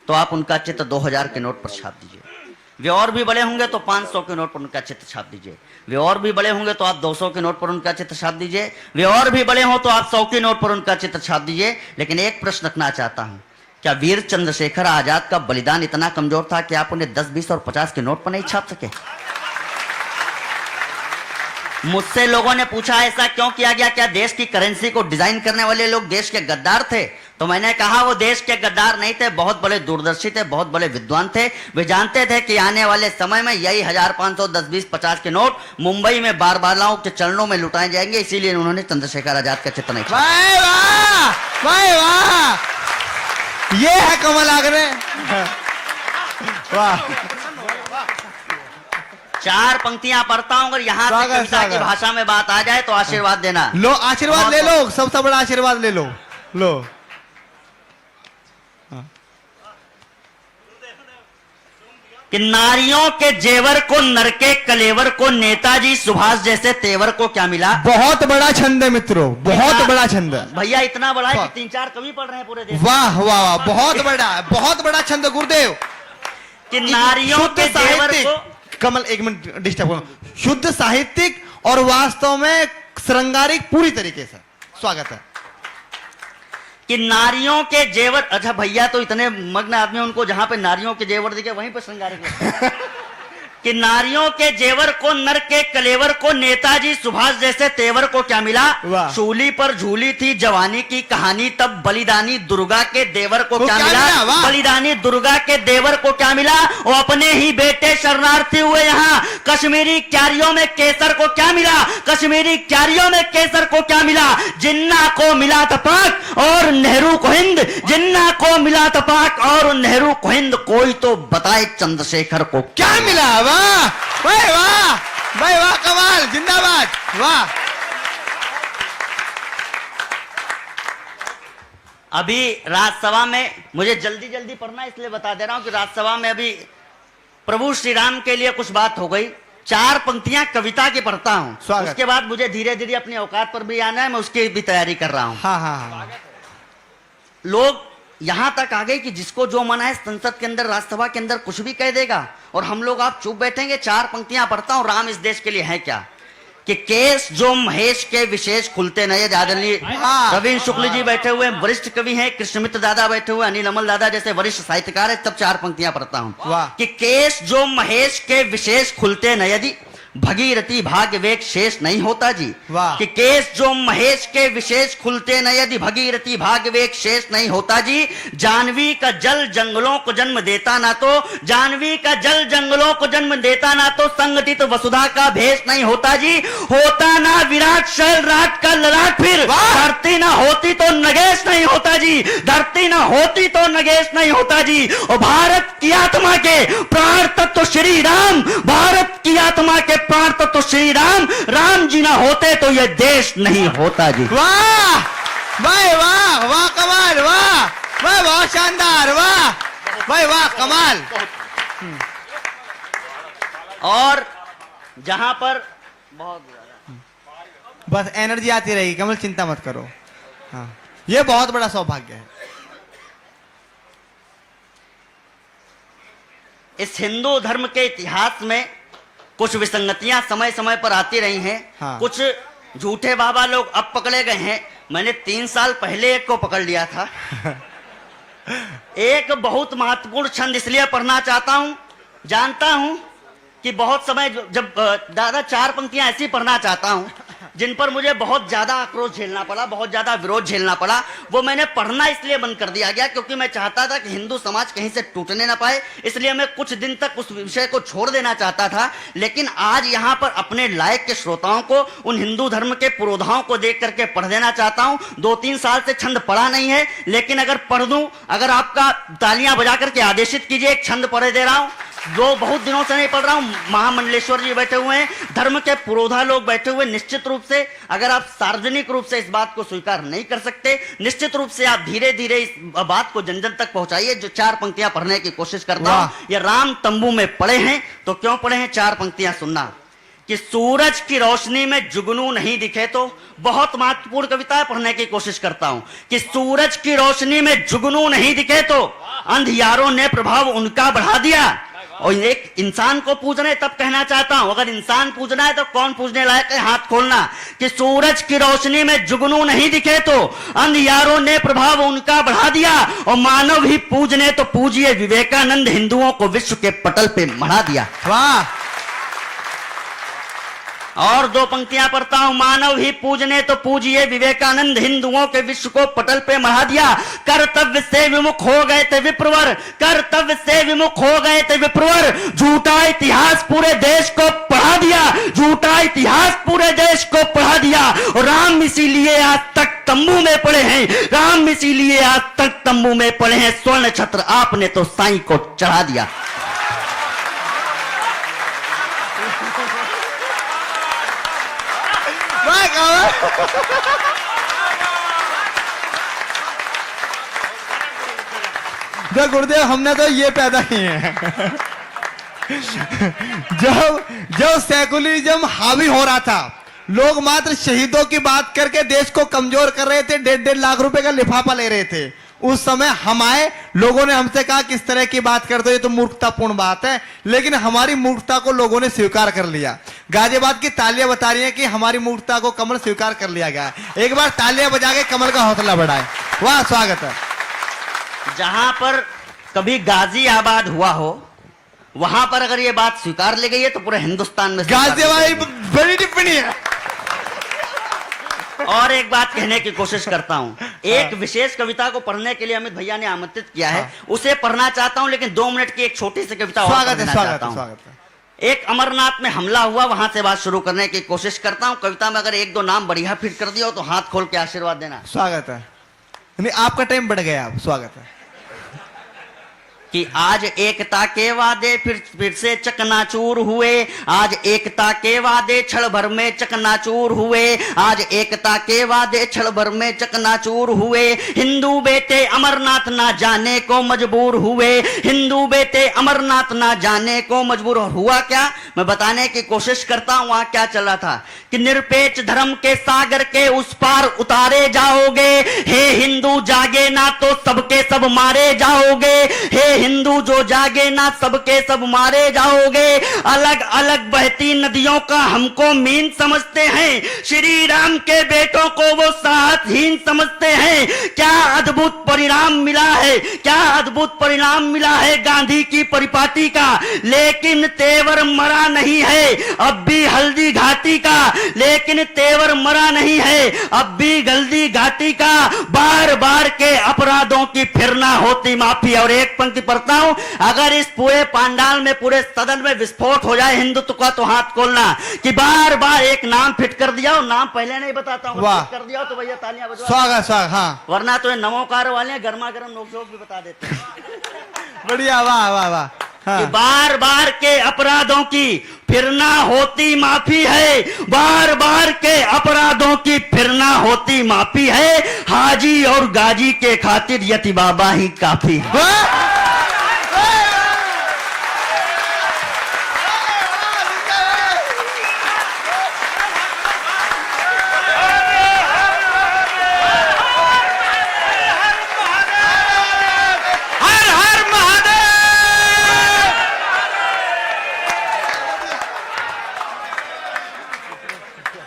तो आप उनका चित्र 2000 के नोट पर छाप दीजिए। वे और भी बड़े होंगे तो 500 के नोट पर उनका चित्र छाप दीजिए। वे और भी बड़े होंगे तो आप 200 के नोट पर उनका चित्र छाप दीजिए। वे और भी बड़े हों तो आप 100 के नोट पर उनका चित्र छाप दीजिए। लेकिन एक प्रश्न रखना चाहता हूं, क्या वीर चंद्रशेखर आजाद का बलिदान इतना कमजोर था कि आप उन्हें 10, 20 और 50 के नोट पर नहीं छाप सके? मुझसे लोगों ने पूछा ऐसा क्यों किया गया, क्या देश की करेंसी को डिजाइन करने वाले लोग देश के गद्दार थे? तो मैंने कहा वो देश के गद्दार नहीं थे, बहुत बड़े दूरदर्शी थे, बहुत बड़े विद्वान थे। वे जानते थे कि आने वाले समय में यही 1500, 10, 20, 50 के नोट मुंबई में बारबालाओं के चरणों में लुटाए जाएंगे। इसीलिए उन्होंने चंद्रशेखर आजाद का चित्र नहीं छापा। वाह वाह वाह वाह, ये है कमल आगरे। वाह, 4 पंक्तियां पढ़ता हूं, अगर यहां से कविता की भाषा में बात आ जाए तो आशीर्वाद देना। लो आशीर्वाद ले लो, सबसे बड़ा आशीर्वाद ले लो। लो कि नारियों के जेवर को, नर के कलेवर को, नेताजी सुभाष जैसे तेवर को क्या मिला? बहुत बड़ा छंद है मित्रों, बहुत बड़ा छंद है भैया, इतना बड़ा है कि 3-4 कवि पढ़ रहे हैं पूरे देश। वाह वाह वाह, बहुत बड़ा, बहुत बड़ा छंद गुरुदेव। कि नारियों के जेवर को, कमल एक मिनट डिस्टर्ब करो, शुद्ध साहित्यिक और वास्तव में श्रृंगारिक पूरी तरीके से स्वागत है। कि नारियों के जेवर, अच्छा भैया तो इतने मग्न आदमी, उनको जहां पे नारियों के जेवर दिखे वहीं पे श्रृंगारिक कि नारियों के जेवर को, नर के कलेवर को, नेताजी सुभाष जैसे तेवर को क्या मिला? शूली पर झूली थी जवानी की कहानी, तब बलिदानी दुर्गा के देवर को क्या मिला? बलिदानी दुर्गा के देवर को क्या मिला? वो अपने ही बेटे शरणार्थी हुए यहाँ। कश्मीरी क्यारियों में केसर को क्या मिला? कश्मीरी क्यारियों में केसर को क्या मिला? जिन्ना को मिला था पाक और नेहरू को हिंद, जिन्ना को मिला था पाक और नेहरू को हिंद, कोई तो बताए चंद्रशेखर को क्या मिला? वाह भाई वाह, भाई वाह, कमाल, जिंदाबाद, वाह। अभी राज्यसभा में, मुझे जल्दी जल्दी पढ़ना इसलिए बता दे रहा हूं कि राज्यसभा में अभी प्रभु श्री राम के लिए कुछ बात हो गई। 4 पंक्तियां कविता की पढ़ता हूं, उसके बाद मुझे धीरे धीरे अपनी औकात पर भी आना है, मैं उसकी भी तैयारी कर रहा हूं। हाँ हाँ हाँ। लोग यहां तक आ गए कि जिसको जो मना है संसद के अंदर, राज्यसभा के अंदर कुछ भी कह देगा और हम लोग आप चुप बैठेंगे। 4 पंक्तियां पढ़ता हूं, राम इस देश के लिए है क्या? कि केस जो महेश के विशेष खुलते नए, आदरणीय रविंद्र शुक्ल जी बैठे हुए वरिष्ठ कवि हैं, कृष्णमित्र दादा बैठे हुए, अनिल अमल दादा जैसे वरिष्ठ साहित्यकार है, तब 4 पंक्तियां पढ़ता हूं। कि केस जो महेश के विशेष खुलते न यदि भगीरथी भाग्य वेग शेष नहीं होता जी। कि केस जो महेश के विशेष खुलते न यदि भगीरथी भाग्य वेग शेष नहीं होता जी। जानवी का जल जंगलों को जन्म देता ना तो, जानवी का जल जंगलों को जन्म देता ना तो, संगठित वसुधा का भेष नहीं होता जी। होता ना विराट शैल राट का ललाट, फिर धरती ना होती तो नगेश नहीं होता जी, धरती ना होती तो नगेश नहीं होता जी। और भारत की आत्मा के प्राण तत्व श्री राम, भारत की आत्मा के प्राण तत्व श्री राम, राम जी ना होते तो यह देश नहीं होता जी। वाह भाई वाह, वाह कमाल, वाह वाह, बहुत शानदार, वाह भाई वाह, कमाल। और जहां पर बहुत बस एनर्जी आती रहेगी कमल, चिंता मत करो। हाँ, ये बहुत बड़ा सौभाग्य है। इस हिंदू धर्म के इतिहास में कुछ विसंगतियां समय समय पर आती रही हैं। हाँ। कुछ झूठे बाबा लोग अब पकड़े गए हैं। मैंने 3 साल पहले एक को पकड़ लिया था। एक बहुत महत्वपूर्ण छंद इसलिए पढ़ना चाहता हूं, जानता हूं कि बहुत समय जब दादा 4 पंक्तियां ऐसी पढ़ना चाहता हूं जिन पर मुझे बहुत ज्यादा आक्रोश झेलना पड़ा, बहुत ज्यादा विरोध झेलना पड़ा। वो मैंने पढ़ना इसलिए बंद कर दिया गया क्योंकि मैं चाहता था कि हिंदू समाज कहीं से टूटने ना पाए, इसलिए मैं कुछ दिन तक उस विषय को छोड़ देना चाहता था। लेकिन आज यहाँ पर अपने लायक के श्रोताओं को, उन हिंदू धर्म के पुरोधाओं को देख करके पढ़ देना चाहता हूँ। 2-3 साल से छंद पढ़ा नहीं है, लेकिन अगर पढ़ दूं, अगर आपका तालियां बजा करके आदेशित कीजिए, एक छंद पढ़े दे रहा हूं जो बहुत दिनों से नहीं पढ़ रहा हूं। महामंडलेश्वर जी बैठे हुए हैं, धर्म के पुरोधा लोग बैठे हुए। निश्चित रूप से अगर आप सार्वजनिक रूप से इस बात को स्वीकार नहीं कर सकते, निश्चित रूप से आप धीरे धीरे इस बात को जन जन तक पहुंचाइए। जो 4 पंक्तियां पढ़ने की कोशिश करता हूं, ये राम तंबू में पड़े हैं तो क्यों पढ़े हैं, 4 पंक्तियां सुनना। कि सूरज की रोशनी में जुगनू नहीं दिखे तो, बहुत महत्वपूर्ण कविता पढ़ने की कोशिश करता हूं कि सूरज की रोशनी में जुगनू नहीं दिखे तो अंधियारों ने प्रभाव उनका बढ़ा दिया। और एक इंसान को पूजने तब कहना चाहता हूं, अगर इंसान पूजना है तो कौन पूजने लायक है, हाथ खोलना। कि सूरज की रोशनी में जुगनू नहीं दिखे तो अंधियारों ने प्रभाव उनका बढ़ा दिया, और मानव ही पूजने तो पूजिए विवेकानंद हिंदुओं को विश्व के पटल पे मढ़ा दिया। वाह। और दो पंक्तियां पढ़ता हूं, मानव ही पूजने तो पूजिए विवेकानंद हिंदुओं के विश्व को पटल पे मढ़ा दिया। कर्तव्य से विमुख हो गए थे विप्रवर, कर्तव्य से विमुख हो गए थे विप्रवर, झूठा इतिहास पूरे देश को पढ़ा दिया, झूठा इतिहास पूरे देश को पढ़ा दिया। और राम इसीलिए आज तक तंबू में पड़े हैं, राम इसीलिए आज तक तंबू में पड़े हैं, स्वर्ण छत्र आपने तो साईं को चढ़ा दिया। जो गुरुदेव हमने तो ये पैदा किए हैं। जब सेकुलरिज्म हावी हो रहा था, लोग मात्र शहीदों की बात करके देश को कमजोर कर रहे थे, 1.5 लाख रुपए का लिफाफा ले रहे थे। उस समय हम आए, लोगों ने हमसे कहा किस तरह की बात करते हो, ये तो मूर्खतापूर्ण बात है, लेकिन हमारी मूर्खता को लोगों ने स्वीकार कर लिया। गाजियाबाद की तालियां बता रही हैं कि हमारी मूर्खता को कमल स्वीकार कर लिया गया। एक बार तालियां बजा के कमल का हौसला बढ़ाए। वाह, स्वागत है। जहां पर कभी गाजियाबाद हुआ हो, वहां पर अगर ये बात स्वीकार ली गई है तो पूरे हिंदुस्तान में गाजियाबाद बड़ी टिप्पणी है। और एक बात कहने की कोशिश करता हूं, एक विशेष कविता को पढ़ने के लिए अमित भैया ने आमंत्रित किया है, उसे पढ़ना चाहता हूं, लेकिन 2 मिनट की एक छोटी सी कविता और पढ़ना चाहता हूं। एक अमरनाथ में हमला हुआ, वहां से बात शुरू करने की कोशिश करता हूं। कविता में अगर 1-2 नाम बढ़िया फिट कर दिया हो तो हाथ खोल के आशीर्वाद देना। स्वागत है। नहीं, आपका टाइम बढ़ गया। आप स्वागत है। कि आज एकता के वादे फिर से चकनाचूर हुए, आज एकता के वादे क्षण भर में चकनाचूर हुए, आज एकता के वादे क्षण भर में चकनाचूर हुए। हिंदू बेटे अमरनाथ ना जाने को मजबूर हुए, हिंदू बेटे अमरनाथ ना जाने को मजबूर हुआ। क्या मैं बताने की कोशिश करता हूं वहां क्या चल रहा था कि निरपेक्ष धर्म के सागर के उस पार उतारे जाओगे, हे हिंदू जागे ना तो सबके सब मारे जाओगे, हे हिंदू जो जागे ना सबके सब मारे जाओगे। अलग अलग बहती नदियों का हमको मीन समझते हैं, श्री राम के बेटों को वो साहसहीन समझते हैं। क्या अद्भुत परिणाम मिला है, क्या अद्भुत परिणाम मिला है गांधी की परिपाटी का, लेकिन तेवर मरा नहीं है अब भी हल्दी घाटी का, लेकिन तेवर मरा नहीं है अब भी हल्दी घाटी का। बार बार के अपराधों की फिर ना होती माफी। और एक पंक्ति पढ़ता हूं, अगर इस पूरे पांडाल में पूरे सदन में विस्फोट हो जाए हिंदुत्व का तो हाथ खोलना। कि बार बार एक नाम फिट कर दिया हो, नाम पहले नहीं बताता हूं, फिट कर दिया हो तो भैया तालियां बजवा। स्वागत स्वागत। हाँ, वरना तो नमोकार वाले गर्मा गर्म नोक भी बता देते हैं। बढ़िया, वाह वाह वाह। हाँ। कि बार बार के अपराधों की फिर ना होती माफी है, बार बार के अपराधों की फिर ना होती माफी है, हाजी और गाजी के खातिर यति बाबा ही काफी है।